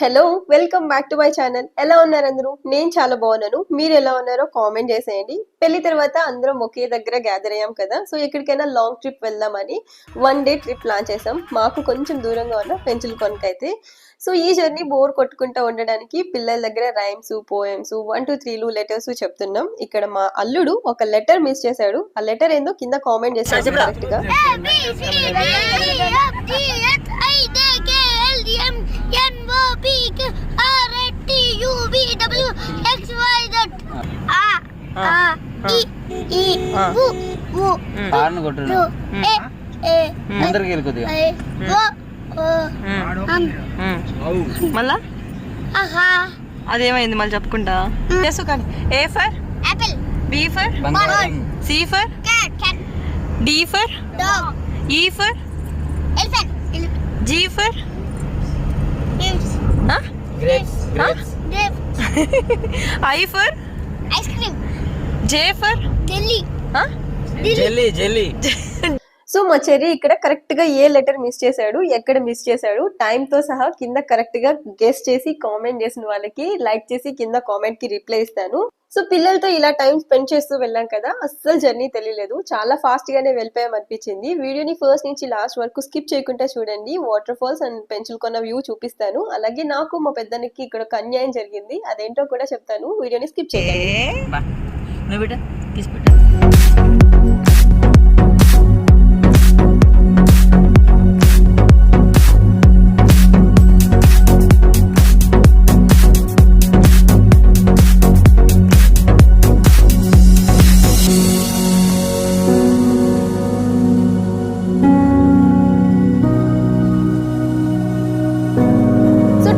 Hello welcome back to my channel. ఎలా ఉన్నారు అందరూ? నేను చాలా బాగున్నాను. మీరు ఎలా ఉన్నారో కామెంట్ చేసేయండి. పెళ్లి తర్వాత అందరం ఒకే దగ్గర గ్యాదర్ అయ్యాం కదా, సో ఎక్కడికైనా లాంగ్ ట్రిప్ వెళ్దామని 1 డే ట్రిప్ ప్లాన్ చేసాం. మాకు కొంచెం దూరంగా ఉన్న పెంచులకొనకైతే. సో ఈ జర్నీ బోర్ కొట్టుకుంటా ఉండడానికి పిల్లల దగ్గర రైమ్స్, పోయమ్స్, 1 2 3 లెటర్స్ చెప్తున్నాం. ఇక్కడ మా అల్లుడు ఒక లెటర్ మిస్ చేశాడు. ఆ లెటర్ ఏందో కింద కామెంట్ చేశాడు కరెక్ట్ గా. మళ్ళా అదేమైంది మళ్ళీ చెప్పుకుంటా చేసు కానీ. A for apple, B for bird, C for cat, D for dog, E for elephant, G for grapes, grapes, I for ice cream, J for jelly, so మా చెర్రీ ఇక్కడ కరెక్ట్ గా ఏ లెటర్ మిస్ చేశాడు, ఎక్కడ మిస్ చేశాడు, time తో సహా కింద కరెక్ట్ గా గెస్ చేసి కామెంట్ చేసిన వాళ్ళకి లైక్ చేసి కింద కామెంట్ కి రిప్లై ఇస్తాను. సో పిల్లలతో ఇలా టైం స్పెండ్ చేస్తూ వెళ్ళాం కదా, అస్సలు జర్నీ తెలియలేదు. చాలా ఫాస్ట్ గానే వెళ్ళిపోయాం అనిపించింది. వీడియోని ఫస్ట్ నుంచి లాస్ట్ వరకు స్కిప్ చేయకుండా చూడండి. వాటర్ ఫాల్స్ అండ్ పెంచులకొన వ్యూ చూపిస్తాను. అలాగే నాకు మా పెద్దనికి ఇక్కడ ఒక అన్యాయం జరిగింది, అదేంటో కూడా చెప్తాను. వీడియోని స్కిప్ చేయండి.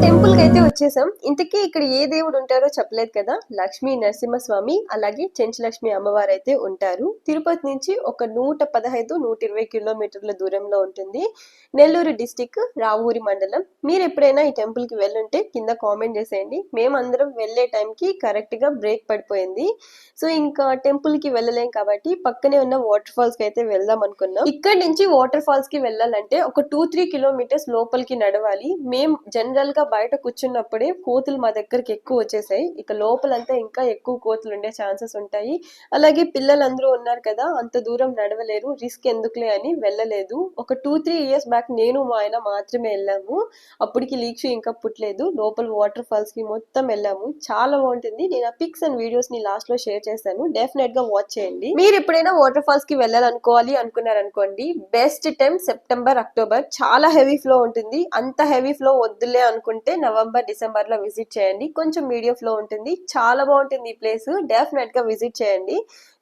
టెంపుల్ కి అయితే వచ్చేసాం. ఇంతకీ ఇక్కడ ఏ దేవుడు ఉంటారో చెప్పలేదు కదా. లక్ష్మీ నరసింహస్వామి అలాగే చెంచులక్ష్మి అమ్మవారు అయితే ఉంటారు. తిరుపతి నుంచి ఒక 115-120 కిలోమీటర్ల దూరంలో ఉంటుంది. నెల్లూరు డిస్టిక్, రావూరి మండలం. మీరు ఎప్పుడైనా ఈ టెంపుల్ కి వెళ్ళుంటే కింద కామెంట్ చేసేయండి. మేమందరం వెళ్లే టైంకి కరెక్ట్ గా బ్రేక్ పడిపోయింది. సో ఇంకా టెంపుల్ కి వెళ్ళలేం కాబట్టి పక్కనే ఉన్న వాటర్ ఫాల్స్ కి అయితే వెళ్దాం అనుకున్నాం. ఇక్కడ నుంచి వాటర్ ఫాల్స్ కి వెళ్ళాలంటే ఒక 2-3 కిలోమీటర్స్ లోపలికి నడవాలి. మేము జనరల్ గా బయట కూర్చున్నప్పుడే కోతులు మా దగ్గరికి ఎక్కువ వచ్చేసాయి. ఇక లోపలంతా ఇంకా ఎక్కువ కోతులు ఉండే ఛాన్సెస్ ఉంటాయి. అలాగే పిల్లలందరూ ఉన్నారు కదా, అంత దూరం నడవలేరు, రిస్క్ ఎందుకులే అని వెళ్ళలేదు. ఒక 2-3 ఇయర్స్ బ్యాక్ నేను మా ఆయన మాత్రమే వెళ్ళాము. అప్పటికి లీక్షు ఇంకా పుట్టలేదు. లోపల వాటర్ ఫాల్స్ కి మొత్తం వెళ్ళాము. చాలా బాగుంటుంది. నేను ఆ పిక్స్ అండ్ వీడియోస్ ని లాస్ట్ లో షేర్ చేస్తాను, డెఫినెట్ గా వాచ్ చేయండి. మీరు ఎప్పుడైనా వాటర్ ఫాల్స్ కి వెళ్ళాలనుకోవాలి అనుకున్నారనుకోండి, బెస్ట్ టైం సెప్టెంబర్, అక్టోబర్. చాలా హెవీ ఫ్లో ఉంటుంది. అంత హెవీ ఫ్లో వద్దులే అనుకుంటే నవంబర్, డిసెంబర్ లో విజిట్ చేయండి. కొంచెం మీడియం ఫ్లో ఉంటుంది. చాలా బాగుంటుంది ఈ ప్లేస్, డెఫినెట్ గా విజిట్ చేయండి.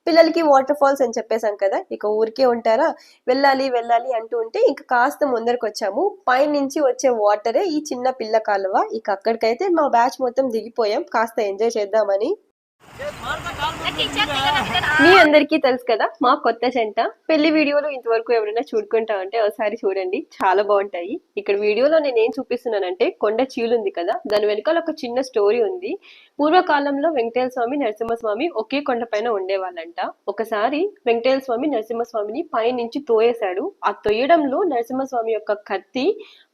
పిల్లలకి వాటర్ ఫాల్స్ అని చెప్పేసాం కదా, ఇక ఊరికే ఉంటారా, వెళ్ళాలి వెళ్ళాలి అంటూ ఉంటే ఇంకా కాస్త ముందరకు వచ్చాము. పై నుంచి వచ్చే వాటరే ఈ చిన్న పిల్ల కాలువ. ఇక అక్కడికైతే మా బ్యాచ్ మొత్తం దిగిపోయాం కాస్త ఎంజాయ్ చేద్దామని. మీ అందరికీ తెలుసు కదా మా కొత్త జంట. పెళ్లి వీడియోలు ఇంతవరకు ఎవరైనా చూడుకుంటా అంటే ఒకసారి చూడండి, చాలా బాగుంటాయి. ఇక్కడ వీడియోలో నేను ఏం చూపిస్తున్నానంటే, కొండ చీలు ఉంది కదా, దాని వెనకాల ఒక చిన్న స్టోరీ ఉంది. పూర్వకాలంలో వెంకటేశ్వర స్వామి, నరసింహస్వామి ఒకే కొండ పైన ఉండేవాళ్ళంట. ఒకసారి వెంకటేశ్వర స్వామి నరసింహస్వామిని పై నుంచి తోయేశాడు. ఆ తొయ్యడంలో నరసింహస్వామి యొక్క కత్తి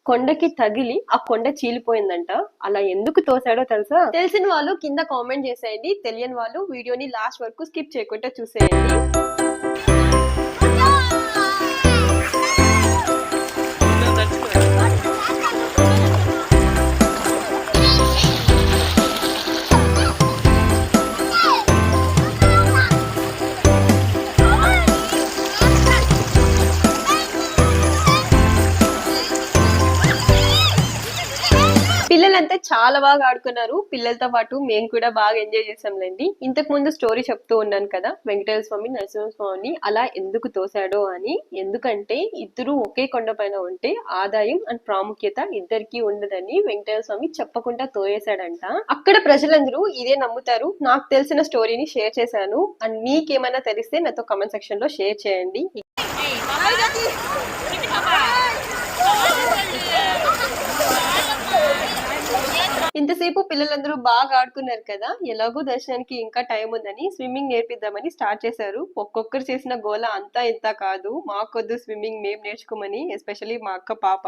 కొండకి తగిలి ఆ కొండ చీలిపోయిందంట. అలా ఎందుకు తోసాడో తెలుసా? తెలిసిన వాళ్ళు కింద కామెంట్ చేసేయండి, తెలియని వాళ్ళు వీడియోని లాస్ట్ వరకు స్కిప్ చేయకుండా చూసేయండి. పిల్లలంతా చాలా బాగా ఆడుకున్నారు. పిల్లలతో పాటు మేము కూడా బాగా ఎంజాయ్ చేసాంలేండి. ఇంతకు ముందు స్టోరీ చెప్తూ ఉన్నాను కదా, వెంకటేశ్వర స్వామి నరసింహస్వామిని అలా ఎందుకు తోసాడో అని. ఎందుకంటే ఇద్దరు ఒకే కొండ పైన ఉంటే ఆదాయం అండ్ ప్రాముఖ్యత ఇద్దరికి ఉండదని వెంకటేశ్వర స్వామి చెప్పకుండా తోయేశాడంట. అక్కడ ప్రజలందరూ ఇదే నమ్ముతారు. నాకు తెలిసిన స్టోరీని షేర్ చేశాను. అండ్ మీకేమైనా తెలిస్తే నాతో కమెంట్ సెక్షన్ లో షేర్ చేయండి. ఇంతసేపు పిల్లలందరూ బాగా ఆడుకున్నారు కదా, ఎలాగో దర్శనానికి ఇంకా టైం ఉందని స్విమ్మింగ్ నేర్పిద్దామని స్టార్ట్ చేశారు. ఒక్కొక్కరు చేసిన గోల అంతా ఇంత కాదు. మాకొద్దు స్విమ్మింగ్, మేము నేర్చుకోమని, ఎస్పెషల్లీ మా అక్క పాప.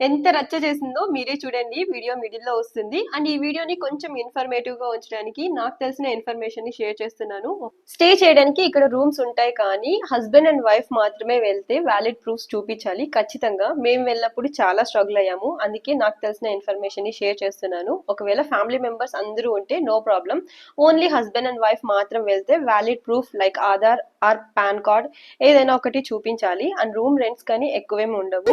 ఎంత రచ్చ చేసిందో మీరే చూడండి, వీడియో మిడిల్ లో వస్తుంది. అండ్ ఈ వీడియోని కొంచెం ఇన్ఫర్మేటివ్ గా ఉంచడానికి నాకు తెలిసిన ఇన్ఫర్మేషన్ ని షేర్ చేస్తున్నాను. స్టే చేయడానికి ఇక్కడ రూమ్స్ ఉంటాయి, కానీ హస్బెండ్ అండ్ వైఫ్ మాత్రమే వెళ్తే వ్యాలిడ్ ప్రూఫ్స్ చూపించాలి ఖచ్చితంగా. మేము వెళ్ళినప్పుడు చాలా స్ట్రగుల్ అయ్యాము, అందుకే నాకు తెలిసిన ఇన్ఫర్మేషన్ ని షేర్ చేస్తున్నాను. ఒకవేళ ఫ్యామిలీ మెంబర్స్ అందరూ ఉంటే no problem, only husband and wife మాత్రం వెళ్తే valid proof like Aadhaar or PAN card ఏదైనా ఒకటి చూపించాలి. అండ్ రూమ్ రెంట్స్ కానీ ఎక్కువేమి ఉండవు.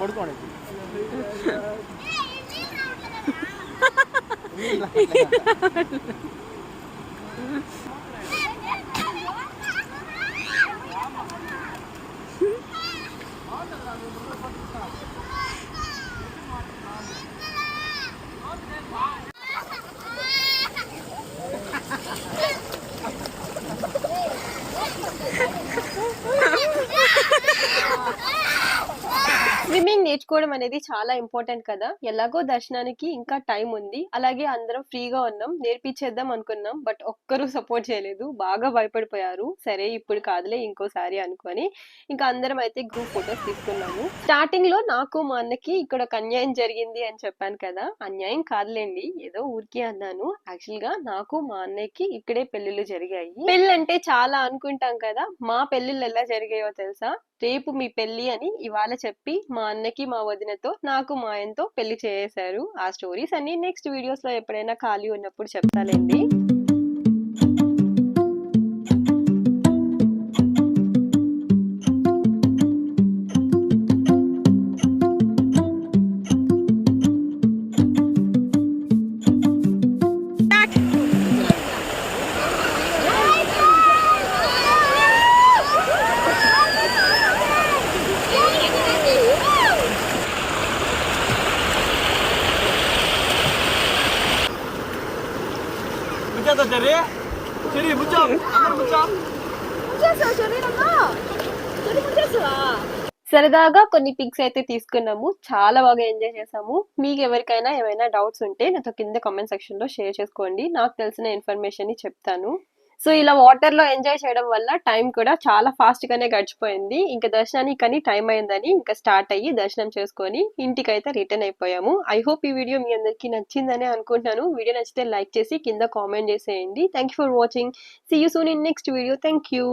పడుకోండి. స్విమ్మింగ్ నేర్చుకోవడం అనేది చాలా ఇంపార్టెంట్ కదా. ఎలాగో దర్శనానికి ఇంకా టైం ఉంది, అలాగే అందరం ఫ్రీగా ఉన్నాం, నేర్పించేద్దాం అనుకున్నాం. బట్ ఒక్కరూ సపోర్ట్ చేయలేదు, బాగా భయపడిపోయారు. సరే ఇప్పుడు కాదులే ఇంకోసారి అనుకొని ఇంకా అందరం అయితే గ్రూప్ ఫొటోస్ తీసుకున్నాము. స్టార్టింగ్ లో నాకు మా అన్నకి ఇక్కడ ఒక అన్యాయం జరిగింది అని చెప్పాను కదా. అన్యాయం కాదులేండి, ఏదో ఊరికే అన్నాను. యాక్చువల్ గా నాకు మా అన్నయ్యకి ఇక్కడే పెళ్లిళ్ళు జరిగాయి. పెళ్ళి అంటే చాలా అనుకుంటాం కదా, మా పెళ్లిళ్ళు ఎలా జరిగాయో తెలుసా? రేపు మీ పెళ్లి అని ఇవాళ చెప్పి మా అన్నకి మా వదినతో నాకు మా ఆయనతో పెళ్లి చేసేశారు. ఆ స్టోరీస్ అన్ని నెక్స్ట్ వీడియోస్ లో ఎప్పుడైనా ఖాళీ ఉన్నప్పుడు చెప్తాలేండి. సరదాగా కొన్ని పిక్స్ అయితే తీసుకున్నాము, చాలా బాగా ఎంజాయ్ చేసాము. మీకు ఎవరికైనా ఏమైనా డౌట్స్ ఉంటే నాతో కింద కామెంట్ సెక్షన్ లో షేర్ చేసుకోండి, నాకు తెలిసిన ఇన్ఫర్మేషన్ ని చెప్తాను. సో ఇలా వాటర్ లో ఎంజాయ్ చేయడం వల్ల టైం కూడా చాలా ఫాస్ట్ గానే గడిచిపోయింది. ఇంకా దర్శనానికి కానీ టైం అయిందని ఇంకా స్టార్ట్ అయ్యి దర్శనం చేసుకొని ఇంటికైతే రిటర్న్ అయిపోయాము. ఐ హోప్ ఈ వీడియో మీ అందరికీ నచ్చిందని అనుకుంటున్నాను. వీడియో నచ్చితే లైక్ చేసి కింద కామెంట్ చేసేయండి. Thank you for watching. See you soon in next video. Thank you.